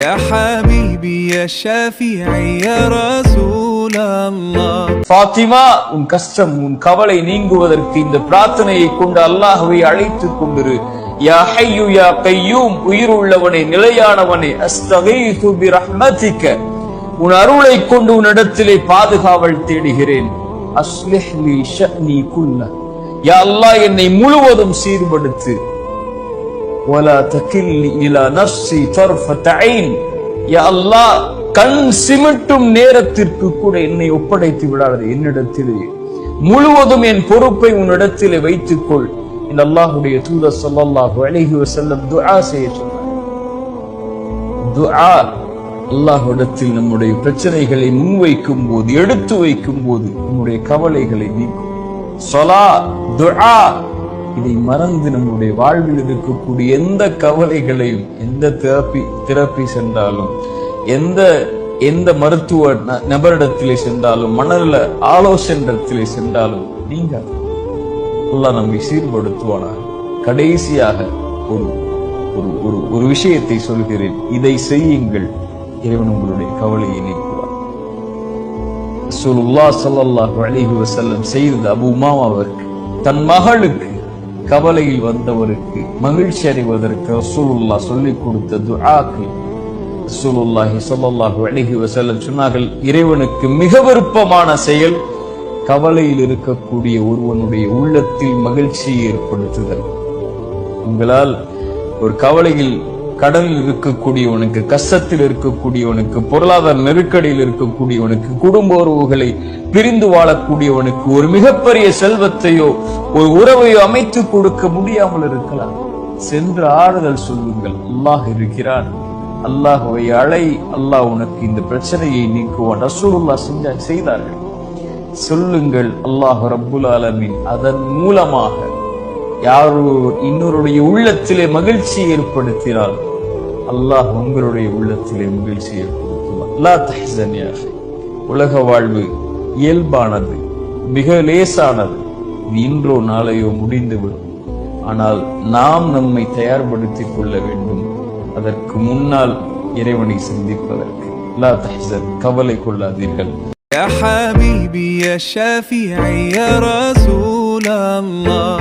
يا حبيبي يا شافعي يا رسول الله. ஃபாத்திமா, உன் கஷ்டம் உன் கவலை நீங்குவதற்கு இந்த பிரார்த்தனையை கொண்டு அல்லாஹ்வை அழைத்துக் கொண்டிரு. யா ஹய்யு யா கய்யூம், உயிர் உள்ளவனே நிலையானவனே, அஸ்தகீது பிரஹ்மதிக, உன் அருளை கொண்டு உன்னிடத்திலே பாதுகாவல் தேடுகிறேன். அஸ்லிஹ் லி ஷஅனி குல்ல, யா அல்லாஹ் என்னை முழுவதும் சீர்படுத்து. வலா தகில்லி இலா நஃப்ஸி தர்ஃபத ஐன், யா அல்லாஹ் கண் சிமிட்டும் நேரத்திற்கு கூட என்னை ஒப்படைத்து விடாதே. என்னிடத்திலே முழுவதும் என் பொறுப்பை உன்னிடத்திலே வைத்துக்கொள். இந்த அல்லாஹ்வுடைய தூதர் ஸல்லல்லாஹு அலைஹி வஸல்லம் துஆ செய்ய சொன்னார். துஆ அல்லாஹ்விடத்தில் நம்முடைய பிரச்சனைகளை முன்வைக்கும் போது, எடுத்து வைக்கும் போது நம்முடைய கவலைகளை நீக்கும். ஸலா, துஆ, இதை மறந்து நம்முடைய வாழ்வில் இருக்கக்கூடிய எந்த கவலைகளையும், எந்த தெரப்பி சென்றாலும், எந்த மருத்துவ நபரிடத்திலே சென்றாலும், மனநல ஆலோசனத்திலே சென்றாலும் நீங்க அல்லாஹ் நம்மை சீர்படுத்துவானாக. கடைசியாக ஒரு விஷயத்தை சொல்கிறேன், இதை செய்யுங்கள், இறைவன் உங்களுடைய கவலையை நீக்குவார். ரசூலுல்லாஹ் ஸல்லல்லாஹு அலைஹி வஸல்லம் செய்த அபூ உமாமாவிற்கு, தன் மகளுக்கு கவலையில் வந்தவருக்கு மகிழ்ச்சி அடைவதற்கு ரசூலுல்லாஹ் சொல்லிக் கொடுத்த துஆக்கள் ரசூலுல்லாஹி ஸல்லல்லாஹு அலைஹி வஸல்லம் சொன்னார்கள், இறைவனுக்கு மிக விருப்பமான செயல் கவலையில் இருக்கக்கூடிய ஒருவனுடைய உள்ளத்தில் மகிழ்ச்சியை ஏற்படுத்துதல். உங்களால் ஒரு கவலையில், கடனில் இருக்கக்கூடியவனுக்கு, கஷ்டத்தில் இருக்கக்கூடியவனுக்கு, பொருளாதார நெருக்கடியில் இருக்கக்கூடியவனுக்கு, குடும்ப உறவுகளை பிரிந்து வாழக்கூடியவனுக்கு ஒரு மிகப்பெரிய செல்வத்தையோ ஒரு உறவையோ அமைத்து கொடுக்க முடியாமல் இருக்கலாம். சென்று ஆறுதல் சொல்லுங்கள், அல்லாஹ் இருக்கிறான், அல்லாஹ்வை அழை, அல்லாஹ் உனக்கு இந்த பிரச்சனையை நீக்குவான். ரசூலுல்லாஹ் செய்தார்கள். சொல்லுங்கள், அல்லாஹ் ரப்புல் ஆலமீன் அதன் மூலமாக யாரோ இன்னொருடைய உள்ளத்திலே மகிழ்ச்சி ஏற்படுத்தினால் அல்லாஹ் உங்களுடைய உள்ளத்திலே மகிழ்ச்சி ஏற்படுத்துவார். லா தஹ்சன் யா அஹி, உலக வாழ்வு இயல்பானது, மிக லேசானது. இன்றோ நாளையோ முடிந்துவிடும். ஆனால் நாம் நம்மை தயார்படுத்திக் கொள்ள வேண்டும், அதற்கு முன்னால் இறைவனை சந்திப்பதற்கு. லா தஹ்சன், கவலை கொள்ளாதீர்கள். يا حبيبي يا شافعي يا رسول الله.